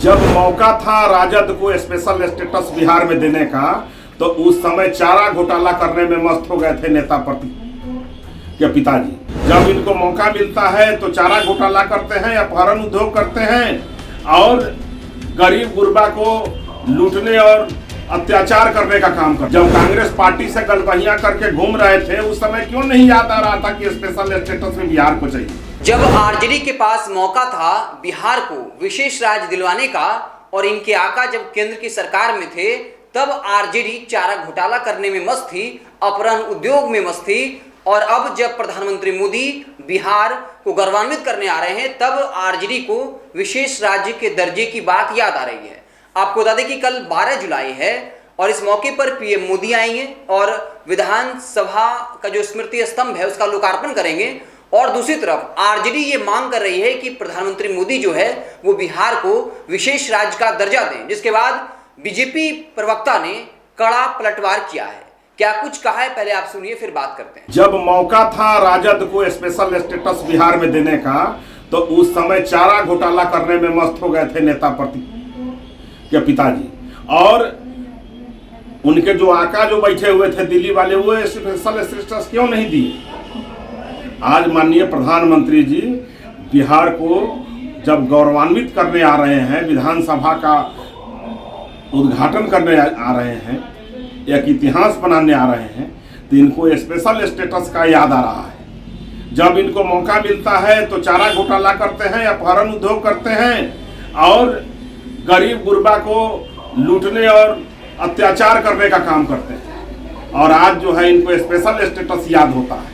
जब मौका था राजद को स्पेशल स्टेटस बिहार में देने का, तो उस समय चारा घोटाला करने में मस्त हो गए थे नेता के पिताजी। जब इनको मौका मिलता है तो चारा घोटाला करते हैं, अपहरण उद्योग करते हैं और गरीब गुरबा को लूटने और अत्याचार करने का काम करते। जब कांग्रेस पार्टी से गलबहियां करके घूम रहे थे, उस समय क्यों नहीं याद आ रहा था कि स्पेशल स्टेटस में बिहार को चाहिए। जब आरजेडी के पास मौका था बिहार को विशेष राज्य दिलवाने का और इनके आका जब केंद्र की सरकार में थे, तब आरजेडी चारा घोटाला करने में मस्त थी, अपहरण उद्योग में मस्त थी। और अब जब प्रधानमंत्री मोदी बिहार को गौरवान्वित करने आ रहे हैं, तब आरजेडी को विशेष राज्य के दर्जे की बात याद आ रही है। आपको बता दें कि कल 12 जुलाई है और इस मौके पर पीएम मोदी आएंगे और विधानसभा का जो स्मृति स्तंभ है उसका लोकार्पण करेंगे। और दूसरी तरफ आरजेडी ये मांग कर रही है कि प्रधानमंत्री मोदी जो है वो बिहार को विशेष राज्य का दर्जा दें, जिसके बाद बीजेपी प्रवक्ता ने कड़ा पलटवार किया है। क्या कुछ कहा है, पहले आप सुनिए फिर बात करते हैं। जब मौका था राजद को स्पेशल स्टेटस बिहार में देने का, तो उस समय चारा घोटाला करने में मस्त हो गए थे नेता के पिताजी। और उनके जो आका जो बैठे हुए थे दिल्ली वाले, वो स्पेशल स्टेटस क्यों नहीं दिए। आज माननीय प्रधानमंत्री जी बिहार को जब गौरवान्वित करने आ रहे हैं, विधानसभा का उद्घाटन करने आ रहे हैं, एक इतिहास बनाने आ रहे हैं, तो इनको स्पेशल स्टेटस का याद आ रहा है। जब इनको मौका मिलता है तो चारा घोटाला करते हैं, अपहरण उद्योग करते हैं और गरीब गुरबा को लूटने और अत्याचार करने का काम करते हैं। और आज जो है इनको स्पेशल स्टेटस याद होता है।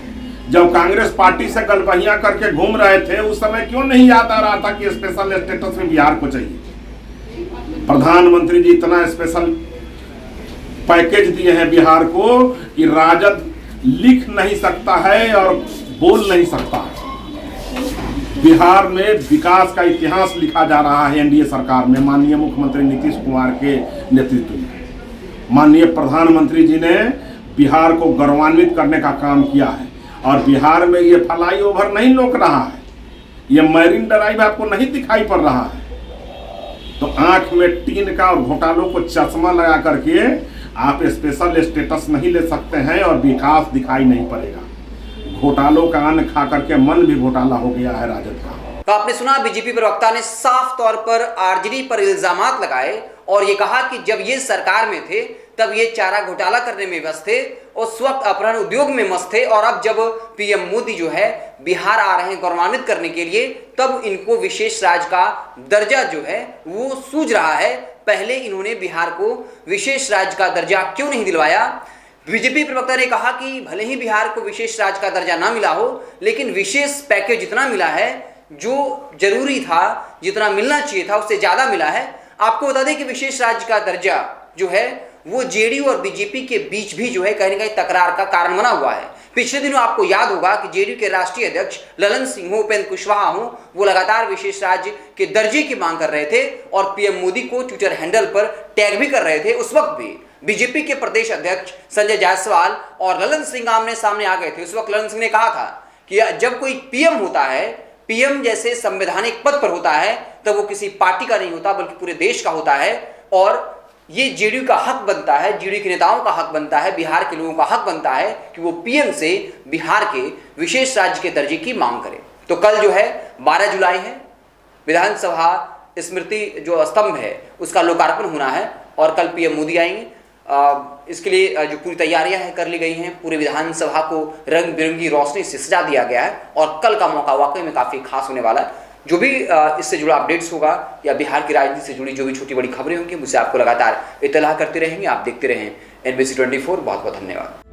जब कांग्रेस पार्टी से गलबहियां करके घूम रहे थे, उस समय क्यों नहीं याद आ रहा था कि स्पेशल स्टेटस में बिहार को चाहिए। प्रधानमंत्री जी इतना स्पेशल पैकेज दिए हैं बिहार को कि राजद लिख नहीं सकता है और बोल नहीं सकता है। बिहार में विकास का इतिहास लिखा जा रहा है एनडीए सरकार में, माननीय मुख्यमंत्री नीतीश कुमार के नेतृत्व में। माननीय प्रधानमंत्री जी ने बिहार को गौरवान्वित करने का काम किया है। और बिहार में ये फ्लाईओवर नहीं लोक रहा है, ये मैरीन ड्राइव आपको नहीं दिखाई पड़ रहा है। तो आंख में टीन का और घोटालों को चश्मा लगा करके आप स्पेशल स्टेटस नहीं ले सकते हैं और विकास दिखाई नहीं पड़ेगा। घोटालों का अन्न खा करके मन भी घोटाला हो गया है राजद का। तो आपने सुना, बीजेपी प्रवक्ता ने साफ तौर पर आरजेडी पर इल्जामात लगाए और ये कहा कि जब ये सरकार में थे तब ये चारा घोटाला करने में व्यस्त थे, उस वक्त अपहरण उद्योग में मस्त थे, और अब जब पीएम मोदी जो है बिहार आ रहे हैं गौरवान्वित करने के लिए, तब इनको विशेष राज्य का दर्जा जो है वो सूझ रहा है। पहले इन्होंने बिहार को विशेष राज्य का दर्जा क्यों नहीं दिलवाया। बीजेपी प्रवक्ता ने कहा कि भले ही बिहार को विशेष राज्य का दर्जा ना मिला हो, लेकिन विशेष पैकेज जितना मिला है, जो जरूरी था, जितना मिलना चाहिए था, उससे ज्यादा मिला है। आपको बता दें कि विशेष राज्य का दर्जा जो है वो जेडीयू और बीजेपी के बीच भी जो है कहीं ना कहीं तकरार का कारण बना हुआ है। पिछले दिनों आपको याद होगा कि जेडीयू के राष्ट्रीय अध्यक्ष ललन सिंह हो, उपेंद्र कुशवाहा हो, वो लगातार विशेष राज्य के दर्जे की मांग कर रहे थे और पीएम मोदी को ट्विटर हैंडल पर टैग भी कर रहे थे। उस वक्त भी बीजेपी के प्रदेश अध्यक्ष संजय जायसवाल और ललन सिंह आमने सामने आ गए थे। उस वक्त ललन सिंह ने कहा था कि जब कोई पीएम होता है, पीएम जैसे संवैधानिक पद पर होता है, तब वो किसी पार्टी का नहीं होता बल्कि पूरे देश का होता है। और ये जेडीयू का हक बनता है, जेडीयू के नेताओं का हक बनता है, बिहार के लोगों का हक बनता है कि वो पीएम से बिहार के विशेष राज्य के दर्जे की मांग करें। तो कल जो है 12 जुलाई है, विधानसभा स्मृति जो स्तंभ है उसका लोकार्पण होना है और कल पीएम मोदी आएंगे। इसके लिए जो पूरी तैयारियां हैं कर ली गई हैं। पूरे विधानसभा को रंग बिरंगी रोशनी से सजा दिया गया है और कल का मौका वाकई में काफ़ी खास होने वाला है। जो भी इससे जुड़ा अपडेट्स होगा या बिहार की राजनीति से जुड़ी जो भी छोटी बड़ी खबरें होंगी, मुझसे आपको लगातार इत्तला करते रहेंगे। आप देखते रहें NBC 24। बहुत बहुत धन्यवाद।